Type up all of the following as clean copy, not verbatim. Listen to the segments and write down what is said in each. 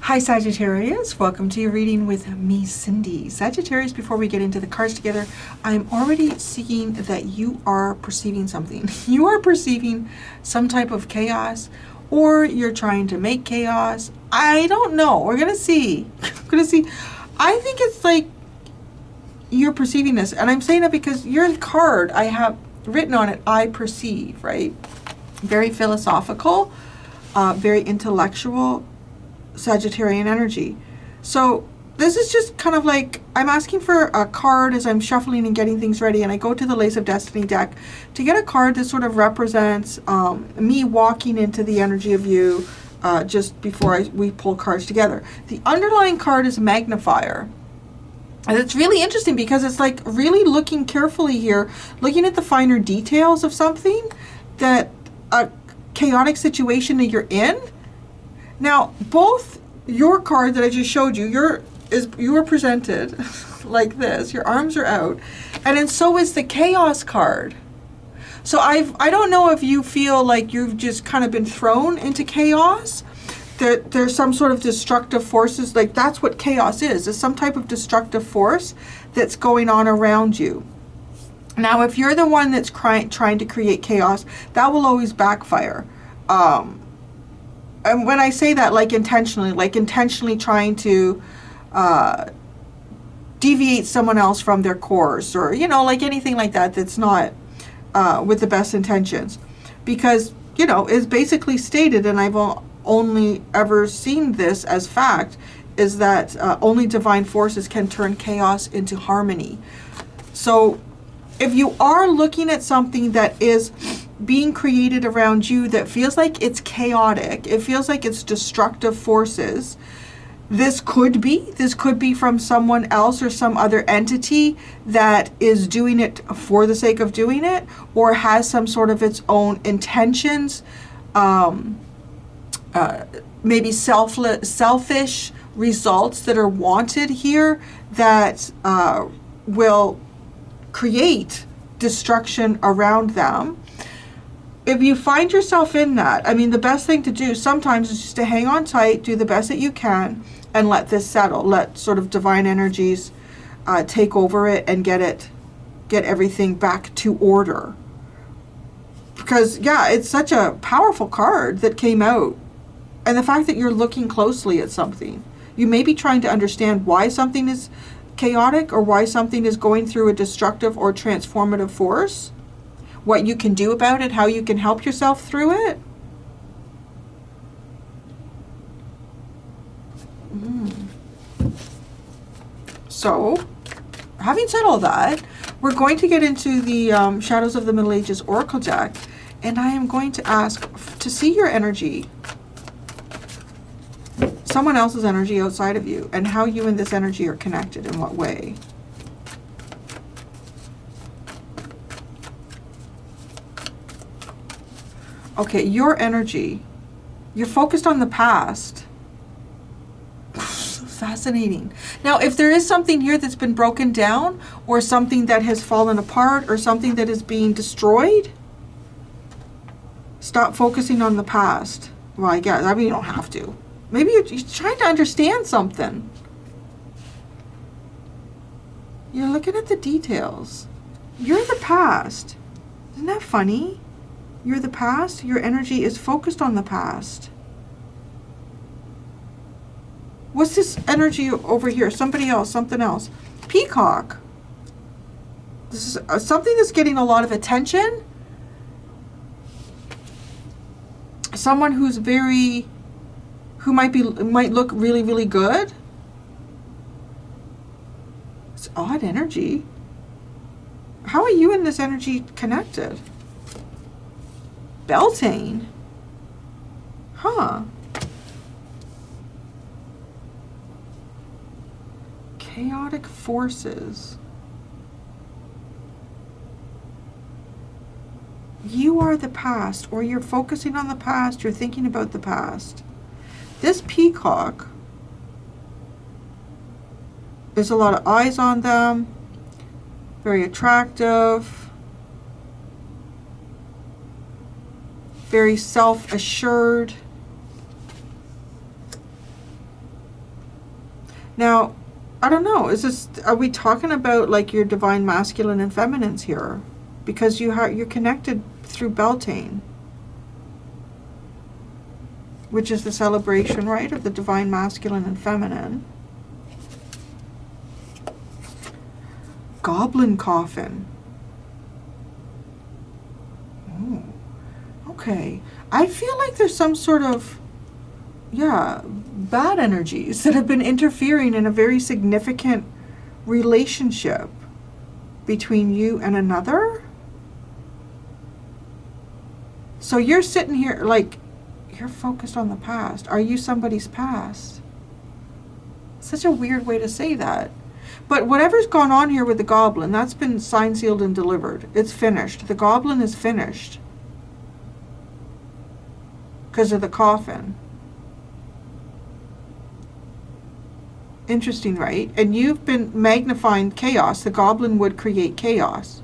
Hi Sagittarius, welcome to your reading with me, Cindy. Sagittarius, before we get into the cards together, I'm already seeing that you are perceiving something. You are perceiving some type of chaos, or you're trying to make chaos. I don't know. We're going to see. I think it's like you're perceiving this, and I'm saying it because your card, I have written on it, I perceive, right? Very philosophical, very intellectual, Sagittarian energy. So this is just kind of like I'm asking for a card as I'm shuffling and getting things ready, and I go to the Lace of Destiny deck to get a card that sort of represents me walking into the energy of you just before we pull cards together. The underlying card is Magnifier. And it's really interesting because it's like really looking carefully here, looking at the finer details of something, that a chaotic situation that you're in. Now, both your card that I just showed you, you are presented like this. Your arms are out, and then so is the Chaos card. So I don't know if you feel like you've just kind of been thrown into chaos. That there's some sort of destructive forces. Like that's what chaos is. It's some type of destructive force that's going on around you. Now, if you're the one that's trying to create chaos, that will always backfire. And when I say that, like intentionally trying to deviate someone else from their course, or, like anything like that, that's not with the best intentions. Because, it's basically stated, and I've only ever seen this as fact, is that only divine forces can turn chaos into harmony. So if you are looking at something that is being created around you that feels like it's chaotic, it feels like it's destructive forces, this could be from someone else or some other entity that is doing it for the sake of doing it, or has some sort of its own intentions, maybe selfish results that are wanted here that will create destruction around them. If you find yourself in that, the best thing to do sometimes is just to hang on tight, do the best that you can, and let this settle. Let sort of divine energies take over it and get everything back to order. Because, yeah, it's such a powerful card that came out. And the fact that you're looking closely at something. You may be trying to understand why something is chaotic, or why something is going through a destructive or transformative force. What you can do about it, how you can help yourself through it. So, having said all that, we're going to get into the Shadows of the Middle Ages Oracle deck, and I am going to ask to see your energy, someone else's energy outside of you, and how you and this energy are connected, in what way. Okay, your energy, you're focused on the past. Fascinating. Now, if there is something here that's been broken down, or something that has fallen apart, or something that is being destroyed, stop focusing on the past. Well, I guess, you don't have to. Maybe you're trying to understand something. You're looking at the details. You're the past. Isn't that funny? You're the past. Your energy is focused on the past. What's this energy over here? Somebody else, something else. Peacock. This is something that's getting a lot of attention. Someone who might look really, really good. It's odd energy. How are you and this energy connected? Beltane. Huh. Chaotic forces. You are the past, or you're focusing on the past, you're thinking about the past. This peacock, there's a lot of eyes on them, very attractive, very self-assured. Now, I don't know, are we talking about like your divine masculine and feminines here? Because you're connected through Beltane, which is the celebration, right, of the divine masculine and feminine. Goblin coffin. Oh, okay. I feel like there's some sort of, yeah, bad energies that have been interfering in a very significant relationship between you and another. So you're sitting here like, you're focused on the past. Are you somebody's past? Such a weird way to say that. But whatever's gone on here with the goblin, that's been signed, sealed, and delivered. It's finished. The goblin is finished. Because of the coffin. Interesting, right? And you've been magnifying chaos. The goblin would create chaos.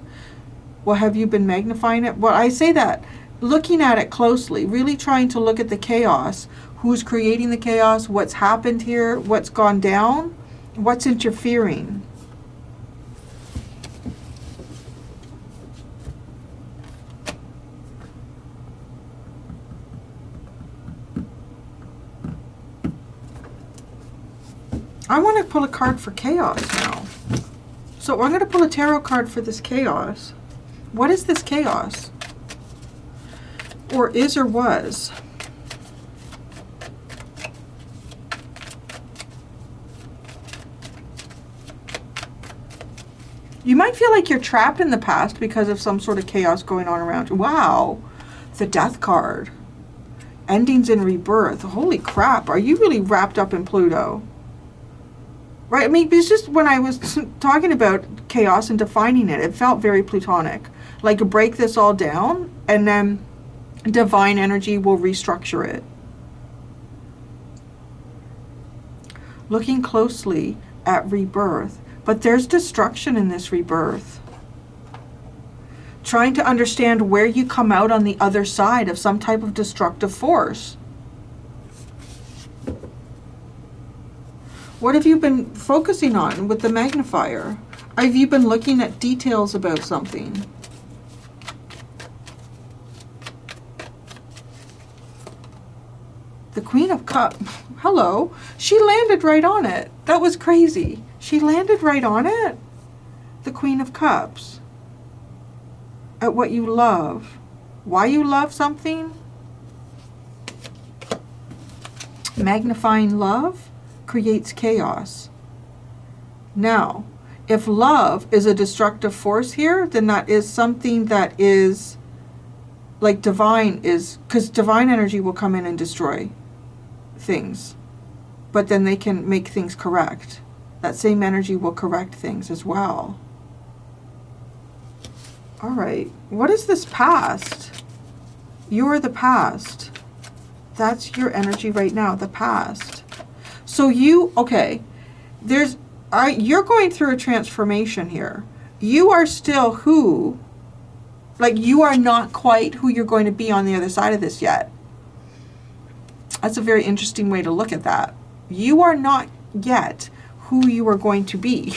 Well, have you been magnifying it? Well, I say that, looking at it closely, really trying to look at the chaos. Who's creating the chaos? What's happened here? What's gone down? What's interfering? I want to pull a card for chaos now. So I'm going to pull a tarot card for this chaos. What is this chaos? Or is or was? You might feel like you're trapped in the past because of some sort of chaos going on around you. Wow. The Death card. Endings and rebirth. Holy crap. Are you really wrapped up in Pluto? Right? I mean, it's just when I was talking about chaos and defining it, it felt very Plutonic. Like break this all down and then divine energy will restructure it. Looking closely at rebirth. But there's destruction in this rebirth. Trying to understand where you come out on the other side of some type of destructive force. What have you been focusing on with the magnifier? Have you been looking at details about something? The Queen of Cups. Hello. She landed right on it. That was crazy. She landed right on it. The Queen of Cups. At what you love. Why you love something. Magnifying love creates chaos. Now, if love is a destructive force here, then that is something that is like divine is, because divine energy will come in and destroy things. But then they can make things correct. That same energy will correct things as well. All right. What is this past? You're the past. That's your energy right now, the past. So okay, you're going through a transformation here. You are still you are not quite who you're going to be on the other side of this yet. That's a very interesting way to look at that. You are not yet who you are going to be.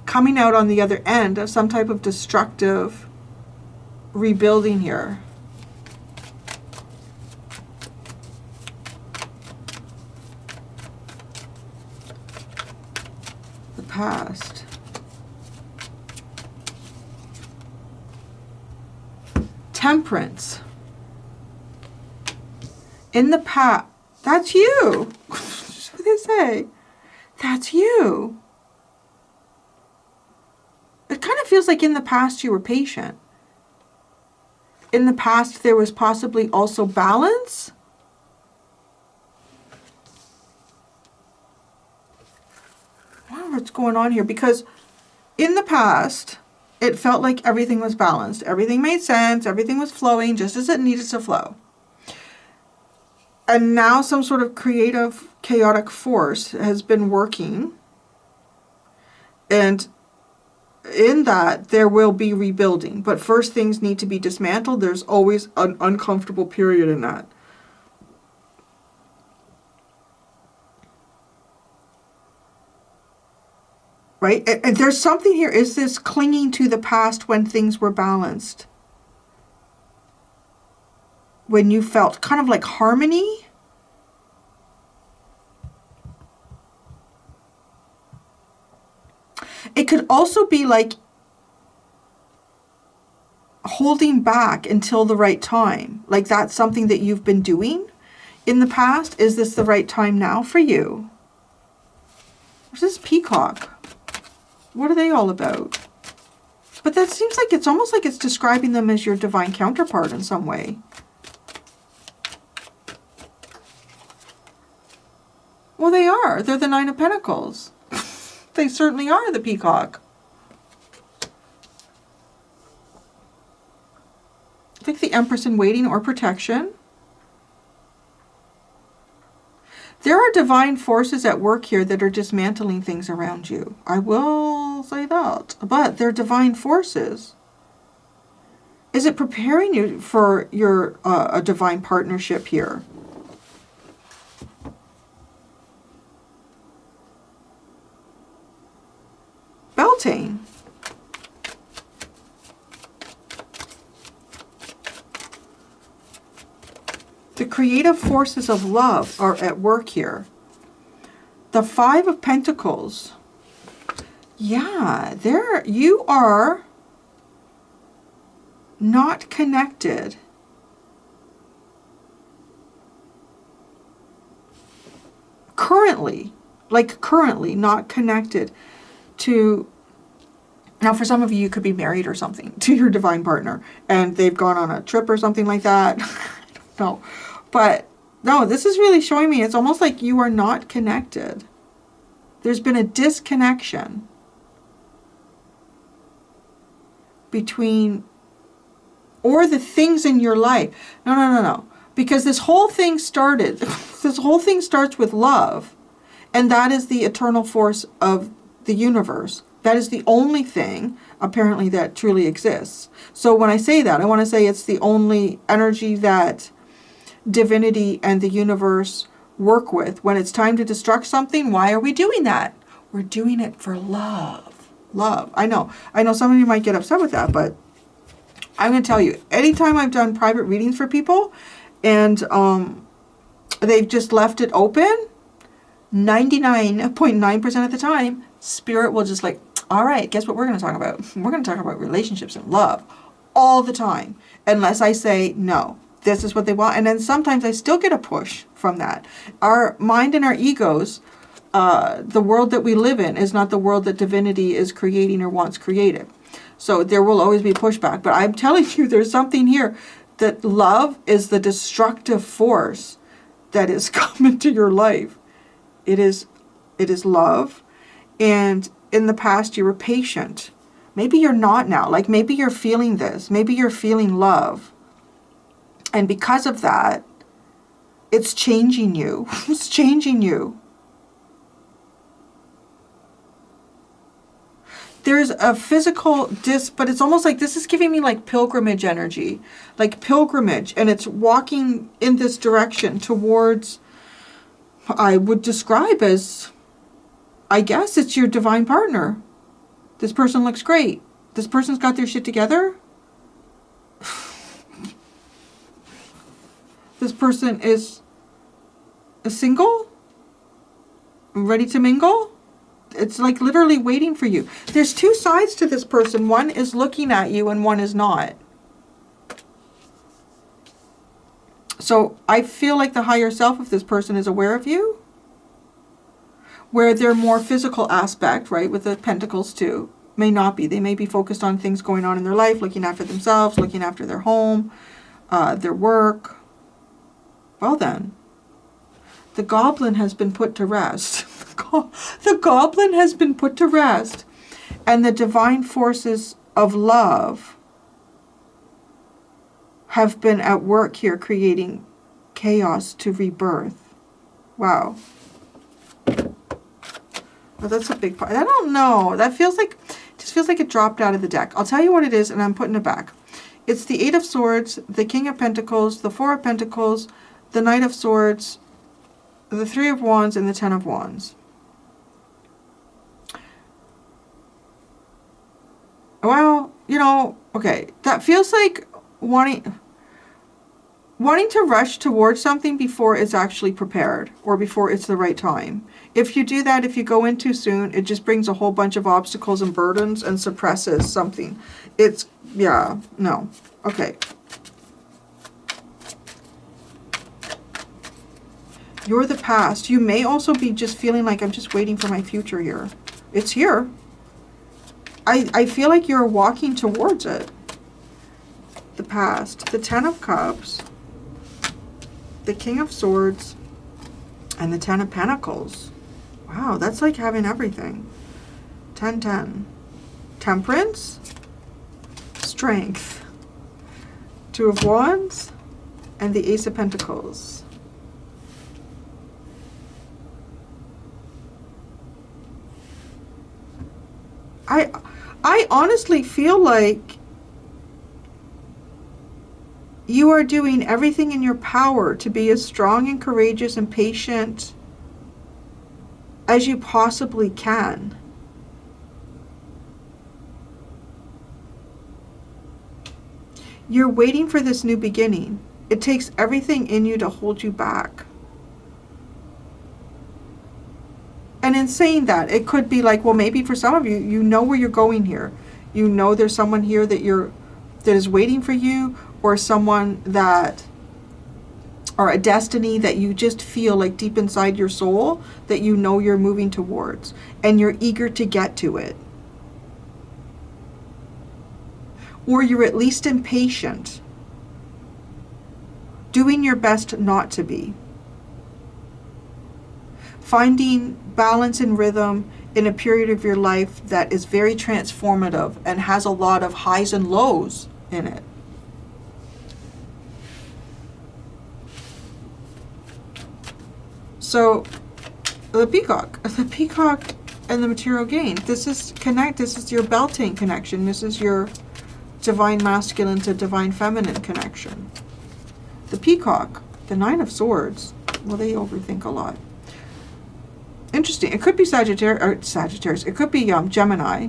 Coming out on the other end of some type of destructive rebuilding here. The past. Temperance. In the past. That's you. What do they say? That's you. It kind of feels like in the past you were patient. In the past there was possibly also balance. I wonder what's going on here, because in the past it felt like everything was balanced. Everything made sense. Everything was flowing just as it needed to flow. And now some sort of creative, chaotic force has been working. And in that, there will be rebuilding. But first things need to be dismantled. There's always an uncomfortable period in that. right? And there's something here. Is this clinging to the past when things were balanced? When you felt kind of like harmony? It could also be like holding back until the right time. Like that's something that you've been doing in the past. Is this the right time now for you? What's this peacock? What are they all about? But that seems like it's almost like it's describing them as your divine counterpart in some way. Well, they are. They're the Nine of Pentacles. They certainly are the peacock. Like the Empress in waiting or protection. There are divine forces at work here that are dismantling things around you. I will say that. But they're divine forces. Is it preparing you for your a divine partnership here? Beltane. The creative forces of love are at work here. The Five of Pentacles. Yeah, you are not connected. Currently not connected to, now for some of you, you could be married or something to your divine partner and they've gone on a trip or something like that. I don't know. But no, this is really showing me it's almost like you are not connected. There's been a disconnection between, or the things in your life. No. Because this whole thing started, this whole thing starts with love. And that is the eternal force of the universe. That is the only thing, apparently, that truly exists. So when I say that, I want to say it's the only energy that divinity and the universe work with. When it's time to destruct something, why are we doing that? We're doing it for love. Love. I know some of you might get upset with that, but I'm going to tell you, anytime I've done private readings for people and they've just left it open, 99.9% of the time, Spirit will just like, all right, guess what we're going to talk about? We're going to talk about relationships and love all the time, unless I say, no, this is what they want. And then sometimes I still get a push from that. Our mind and our egos, the world that we live in is not the world that divinity is creating or wants created. So there will always be pushback. But I'm telling you, there's something here that love is the destructive force that is coming to your life. It is love. And in the past, you were patient. Maybe you're not now. Like maybe you're feeling this. Maybe you're feeling love. And because of that, it's changing you. It's changing you. There's a physical but it's almost like this is giving me like pilgrimage energy. Like pilgrimage. And it's walking in this direction towards, I would describe as, I guess it's your divine partner. This person looks great. This person's got their shit together. This person is single, ready to mingle. It's like literally waiting for you. There's two sides to this person. One is looking at you and one is not. So I feel like the higher self of this person is aware of you. Where their more physical aspect, right, with the pentacles too, may not be. They may be focused on things going on in their life, looking after themselves, looking after their home, their work. Well then, the goblin has been put to rest. The goblin has been put to rest. And the divine forces of love have been at work here creating chaos to rebirth. Wow. Oh, that's a big part. I don't know. That feels like, just feels like it dropped out of the deck. I'll tell you what it is and I'm putting it back. It's the Eight of Swords, the King of Pentacles, the Four of Pentacles, the Knight of Swords, the Three of Wands, and the Ten of Wands. you know, okay, that feels like wanting to rush towards something before it's actually prepared or before it's the right time. If you do that, if you go in too soon, it just brings a whole bunch of obstacles and burdens and suppresses something. It's, yeah, no. Okay. You're the past. You may also be just feeling like I'm just waiting for my future here. It's here. I feel like you're walking towards it. The past. The Ten of Cups. The King of Swords. And the Ten of Pentacles. Wow, that's like having everything. 10-10. Temperance. Strength. Two of Wands. And the Ace of Pentacles. I honestly feel like you are doing everything in your power to be as strong and courageous and patient as you possibly can. You're waiting for this new beginning. It takes everything in you to hold you back. And in saying that, it could be like, well, maybe for some of you, you know where you're going here. You know there's someone here that is waiting for you, or someone that, or a destiny that you just feel like deep inside your soul that you know you're moving towards, and you're eager to get to it. Or you're at least impatient, doing your best not to be. Finding balance and rhythm in a period of your life that is very transformative and has a lot of highs and lows in it. So the peacock and the material gain. This is your Beltane connection. This is your divine masculine to divine feminine connection. The peacock, the Nine of Swords. Well, they overthink a lot. Interesting. It could be Sagittarius. It could be Gemini.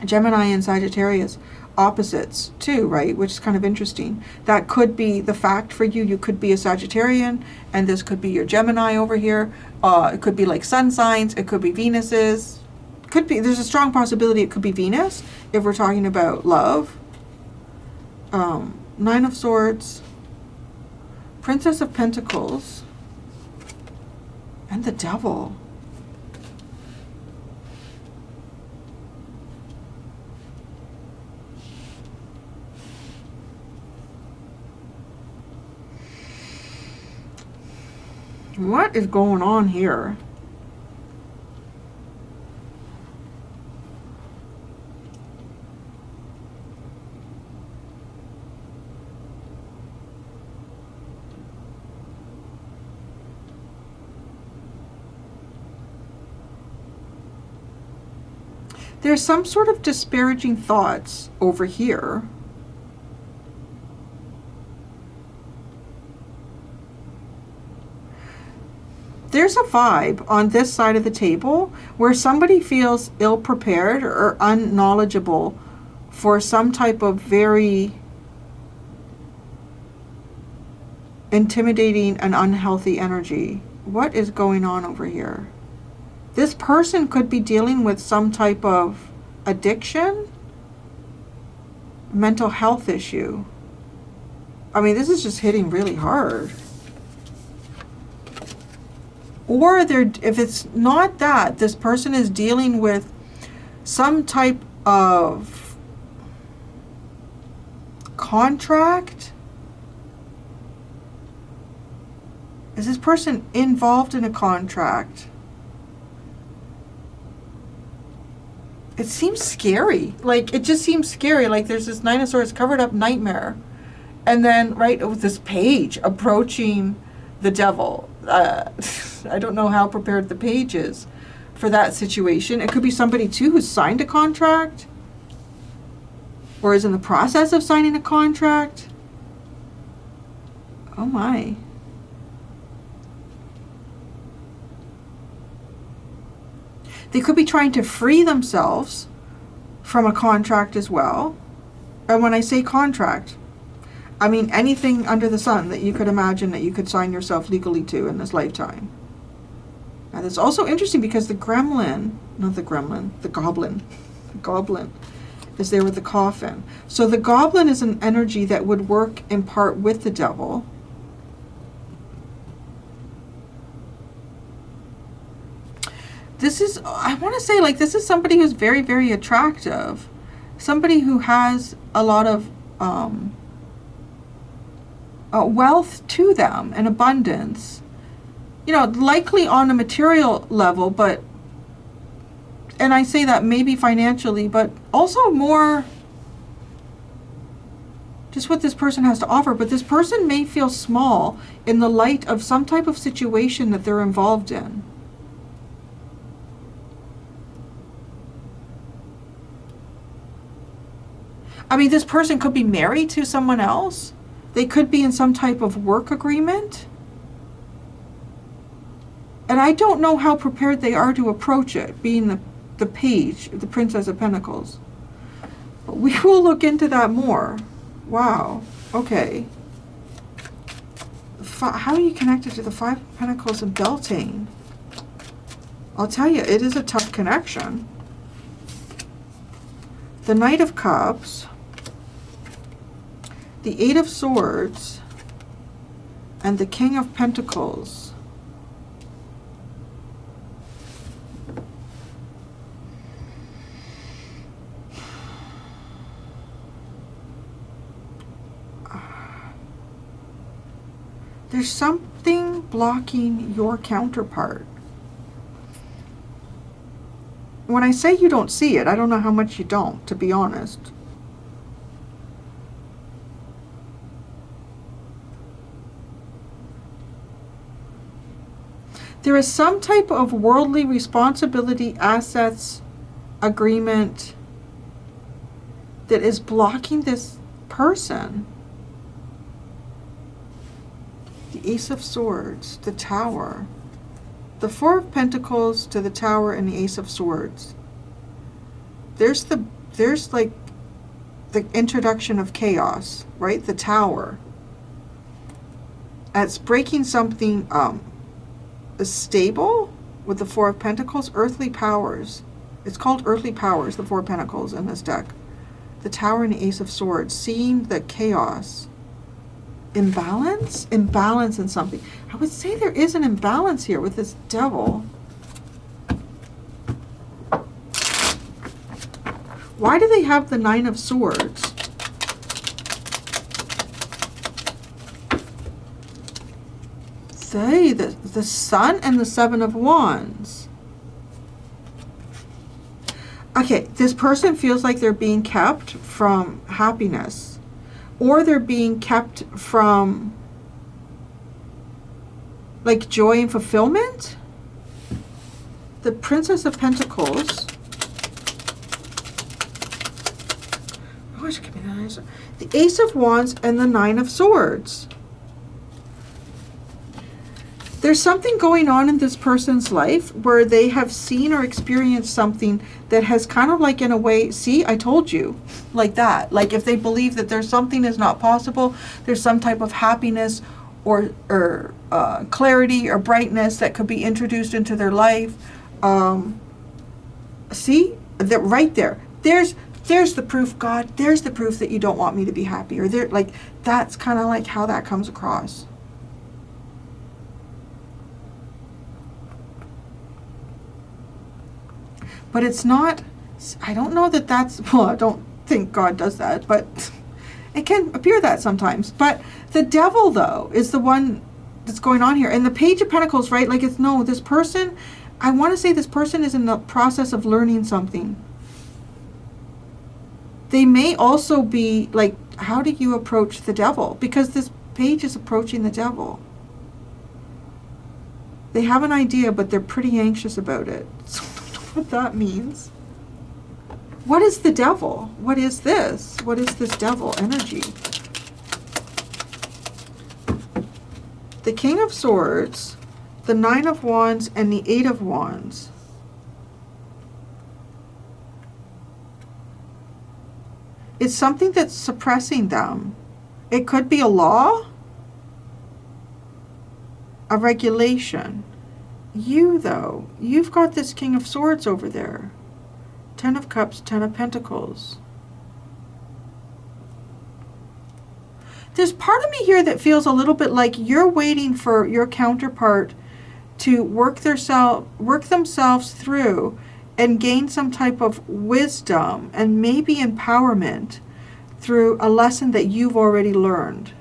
Gemini and Sagittarius, opposites too, right? Which is kind of interesting. That could be the fact for you. You could be a Sagittarian, and this could be your Gemini over here. It could be like sun signs. It could be Venuses. Could be. There's a strong possibility it could be Venus if we're talking about love. Nine of Swords, Princess of Pentacles, and the Devil. What is going on here? There's some sort of disparaging thoughts over here. There's a vibe on this side of the table where somebody feels ill-prepared or unknowledgeable for some type of very intimidating and unhealthy energy. What is going on over here? This person could be dealing with some type of addiction, mental health issue. I mean, this is just hitting really hard. Or if it's not that, this person is dealing with some type of contract. Is this person involved in a contract? It seems scary. Like, it just seems scary. Like, there's this Nine of Swords covered up nightmare. And then, right, with this page approaching the Devil. I don't know how prepared the page is for that situation. It could be somebody, too, who's signed a contract. Or is in the process of signing a contract. Oh, my. They could be trying to free themselves from a contract as well. And when I say contract, I mean anything under the sun that you could imagine that you could sign yourself legally to in this lifetime. Now that's also interesting because the goblin is there with the coffin. So the goblin is an energy that would work in part with the devil. This is, I want to say, like, this is somebody who's very, very attractive. Somebody who has a lot of wealth to them and abundance. You know, likely on a material level, but, and I say that maybe financially, but also more just what this person has to offer. But this person may feel small in the light of some type of situation that they're involved in. I mean, this person could be married to someone else. They could be in some type of work agreement. And I don't know how prepared they are to approach it, being the page, the Princess of Pentacles. But we will look into that more. Wow. Okay. How are you connected to the Five of Pentacles and Beltane? I'll tell you, it is a tough connection. The Knight of Cups, the Eight of Swords, and the King of Pentacles. There's something blocking your counterpart. When I say you don't see it, I don't know how much you don't, to be honest. There is some type of worldly responsibility, assets, agreement that is blocking this person. The Ace of Swords, the Tower, the Four of Pentacles to the Tower and the Ace of Swords. There's like the introduction of chaos, right? The Tower. It's breaking something stable with the Four of Pentacles, earthly powers. It's called earthly powers, the Four of Pentacles in this deck. The Tower and the Ace of Swords, seeing the chaos. Imbalance in something. I would say there is an imbalance here with this Devil. Why do they have the Nine of Swords? The Sun and the Seven of Wands. Okay, this person feels like they're being kept from happiness, or they're being kept from like joy and fulfillment. The Princess of Pentacles. Oh, give me that answer. The Ace of Wands and the Nine of Swords. There's something going on in this person's life where they have seen or experienced something that has kind of like, in a way, see, I told you, like that. Like if they believe that there's something is not possible, there's some type of happiness or clarity or brightness that could be introduced into their life. See, that right there. There's the proof, God. There's the proof that you don't want me to be happy. Or there, like that's kind of like how that comes across. But it's not, I don't know that that's, well, I don't think God does that, but it can appear that sometimes. But the Devil, though, is the one that's going on here. And the Page of Pentacles, right? Like it's, no, this person, I want to say this person is in the process of learning something. They may also be like, how do you approach the Devil? Because this page is approaching the Devil. They have an idea, but they're pretty anxious about it. So what that means. What is the Devil? What is this? What is this Devil energy? The King of Swords, the Nine of Wands, and the Eight of Wands. It's something that's suppressing them. It could be a law, a regulation. You, though, you've got this King of Swords over there. 10 of Cups, 10 of Pentacles. There's part of me here that feels a little bit like you're waiting for your counterpart to work themselves through and gain some type of wisdom and maybe empowerment through a lesson that you've already learned.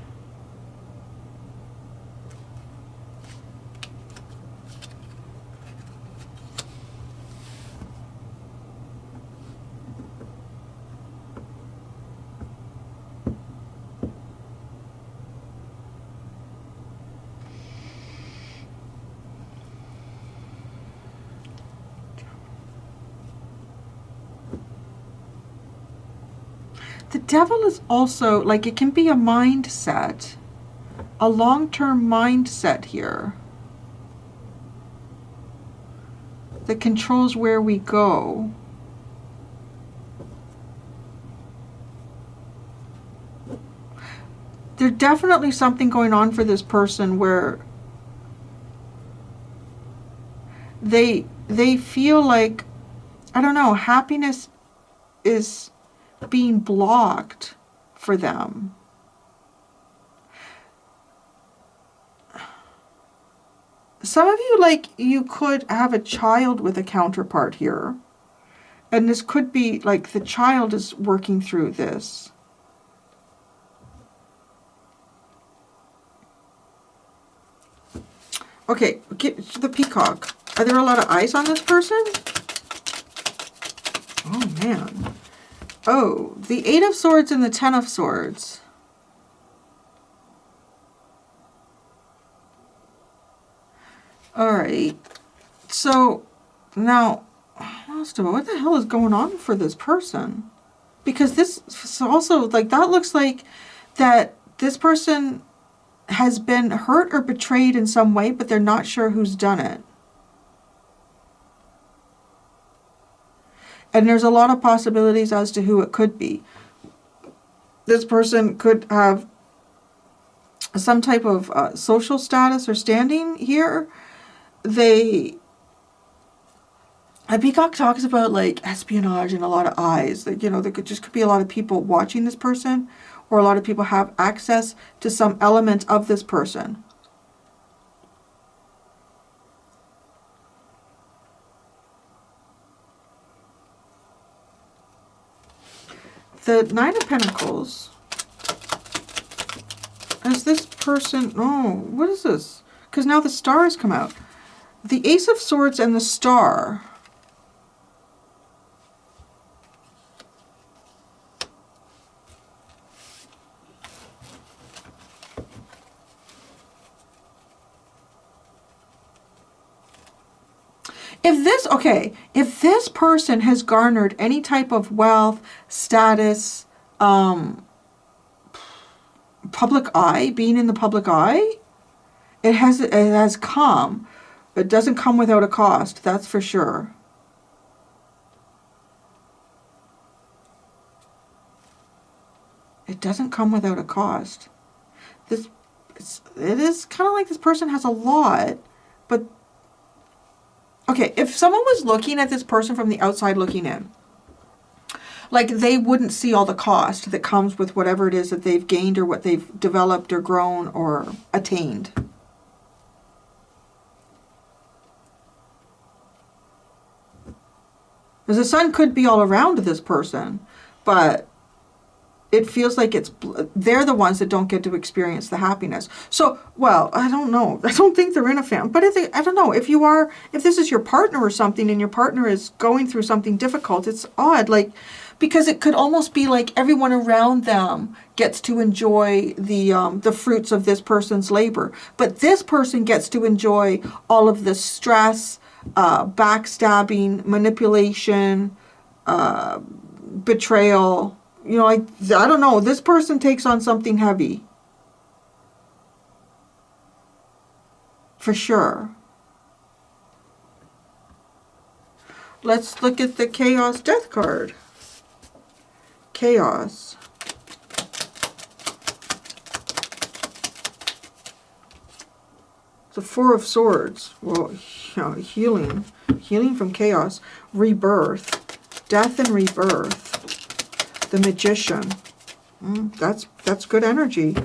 The Devil is also, like, it can be a mindset, a long-term mindset here that controls where we go. There's definitely something going on for this person where they feel like, I don't know, happiness is being blocked for them. Some of you, like, you could have a child with a counterpart here. And this could be like the child is working through this. Okay, get to the peacock. Are there a lot of eyes on this person? Oh, man. Oh, the 8 of Swords and the 10 of Swords. All right. So now, what the hell is going on for this person? Because this is also, like, that looks like that this person has been hurt or betrayed in some way, but they're not sure who's done it. And there's a lot of possibilities as to who it could be. This person could have some type of social status or standing here. A peacock talks about, like, espionage and a lot of eyes. Like, you know, there could be a lot of people watching this person, or a lot of people have access to some element of this person. The 9 of Pentacles. Is this person... Oh, what is this? Because now the star has come out. The Ace of Swords and the Star. If this person has garnered any type of wealth, status, public eye, being in the public eye, it has come. It doesn't come without a cost, that's for sure. It doesn't come without a cost. It is kind of like this person has a lot, but okay, if someone was looking at this person from the outside looking in, like, they wouldn't see all the cost that comes with whatever it is that they've gained or what they've developed or grown or attained. Because the sun could be all around this person, but it feels like they're the ones that don't get to experience the happiness. So, well, I don't know. I don't think they're in a family. But I don't know. If this is your partner or something and your partner is going through something difficult, it's odd. Like, because it could almost be like everyone around them gets to enjoy the fruits of this person's labor. But this person gets to enjoy all of the stress, backstabbing, manipulation, betrayal. You know, I don't know. This person takes on something heavy. For sure. Let's look at the Chaos Death card. chaos. The Four of Swords. Well, you know, healing. Healing from chaos. Rebirth. Death and rebirth. The Magician. That's good energy.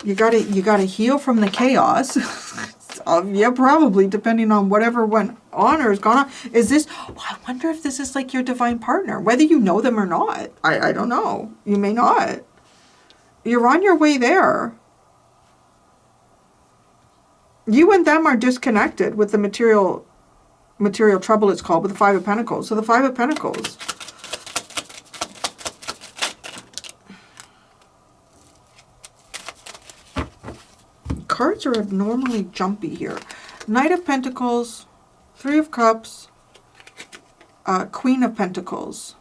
You gotta heal from the chaos. Yeah, probably, depending on whatever went on or has gone on. Is this, I wonder if this is like your divine partner, whether you know them or not. I don't know. You may not. You're on your way there. You and them are disconnected with the material trouble, it's called, with the Five of Pentacles. So the Five of Pentacles. Cards are abnormally jumpy here. Knight of Pentacles, Three of Cups, Queen of Pentacles.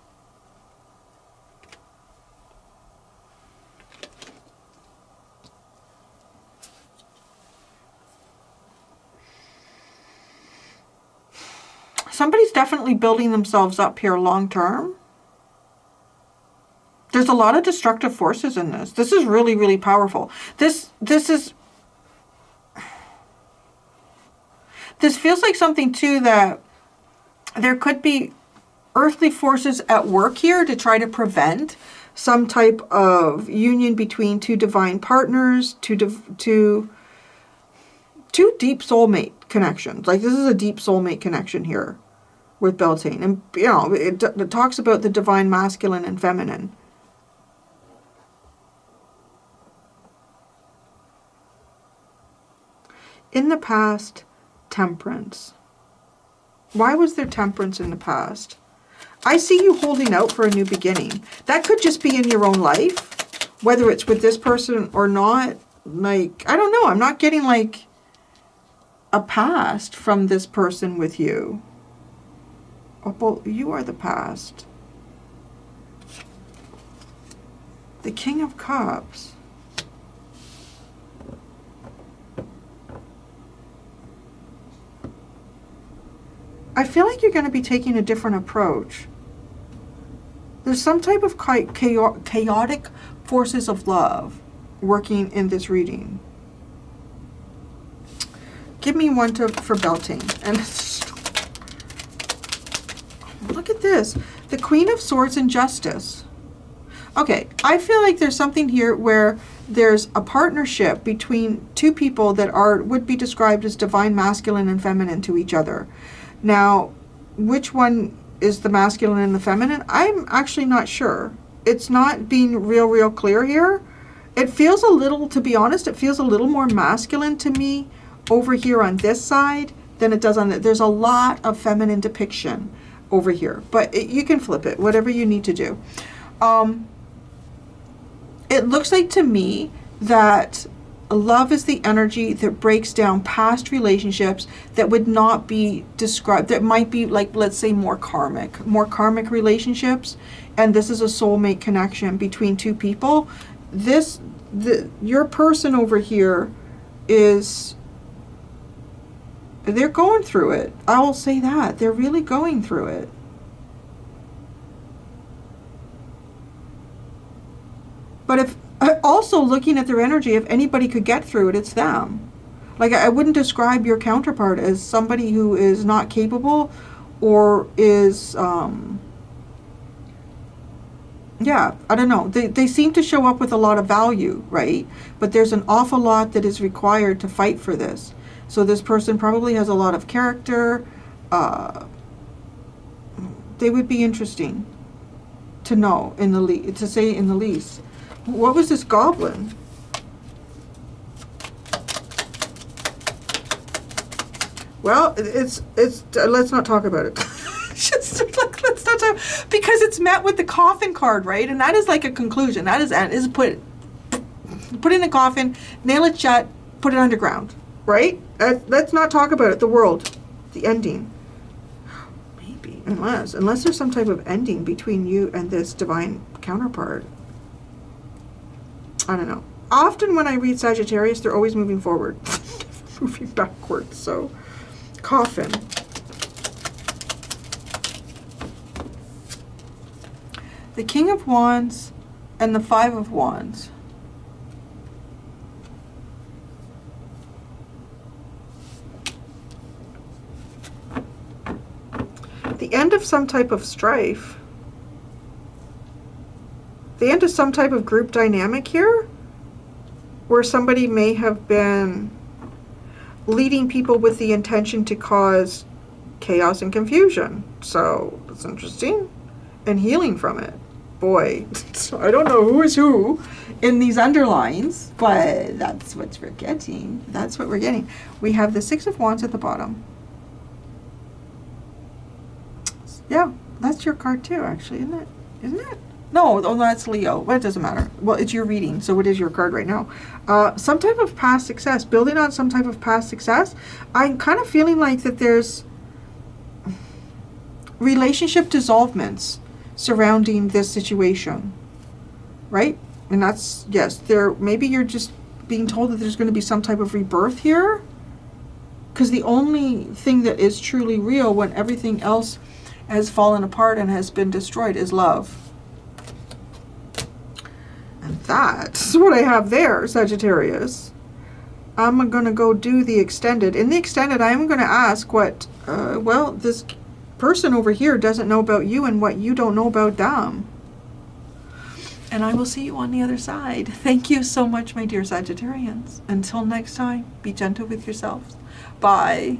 Somebody's definitely building themselves up here long term. There's a lot of destructive forces in this. This is really, really powerful. This feels like something too that there could be earthly forces at work here to try to prevent some type of union between two divine partners, two deep soulmate connections. Like, this is a deep soulmate connection here with Beltane. And, you know, it talks about the divine masculine and feminine. In the past, temperance. Why was there temperance in the past? I see you holding out for a new beginning. That could just be in your own life, whether it's with this person or not. Like, I don't know. I'm not getting like a past from this person with you. Oh, well, you are the past. The King of Cups. I feel like you're going to be taking a different approach. There's some type of chaotic forces of love working in this reading. Give me one for Beltane. And look at this. The Queen of Swords and Justice. Okay, I feel like there's something here where there's a partnership between two people that would be described as divine masculine and feminine to each other. Now, which one is the masculine and the feminine? I'm actually not sure. It's not being real clear here. It feels a little, to be honest, it feels a little more masculine to me over here on this side than it does on the, there's a lot of feminine depiction over here. But you can flip it, whatever you need to do. It looks like to me that love is the energy that breaks down past relationships that would not be described, that might be like, let's say, more karmic relationships. And this is a soulmate connection between two people. Your person over here is, they're going through it. I will say that. They're really going through it. But if, also looking at their energy, if anybody could get through it, it's them. Like, I wouldn't describe your counterpart as somebody who is not capable or is, yeah, I don't know. They seem to show up with a lot of value, right? But there's an awful lot that is required to fight for this. So this person probably has a lot of character. They would be interesting to know, to say in the least. What was this goblin? Well, it's let's not talk about it. Just like, let's not talk, because it's met with the coffin card, right? And that is like a conclusion. That is put in a coffin, nail it shut, put it underground, right? Let's not talk about it. The world, the ending. Maybe, unless there's some type of ending between you and this divine counterpart. I don't know. Often when I read Sagittarius, they're always moving forward, moving backwards. So, coffin. the King of Wands and the Five of Wands. The end of some type of strife. The end of some type of group dynamic here, where somebody may have been leading people with the intention to cause chaos and confusion. So that's interesting. And healing from it. Boy, so I don't know who is who in these underlines, but that's what we're getting. That's what we're getting. We have the Six of Wands at the bottom. Yeah, that's your card too, actually, isn't it? Isn't it? No, oh, that's Leo. Well, it doesn't matter. Well, it's your reading, so it is your card right now. Some type of past success, building on some type of past success. I'm kind of feeling like that there's relationship dissolvements surrounding this situation, right? And that's, yes, there, maybe you're just being told that there's going to be some type of rebirth here, because the only thing that is truly real when everything else has fallen apart and has been destroyed is love. And that's what I have there, Sagittarius. I'm going to go do the extended. In the extended, I'm going to ask what, well, this person over here doesn't know about you and what you don't know about them. And I will see you on the other side. Thank you so much, my dear Sagittarians. Until next time, be gentle with yourselves. Bye.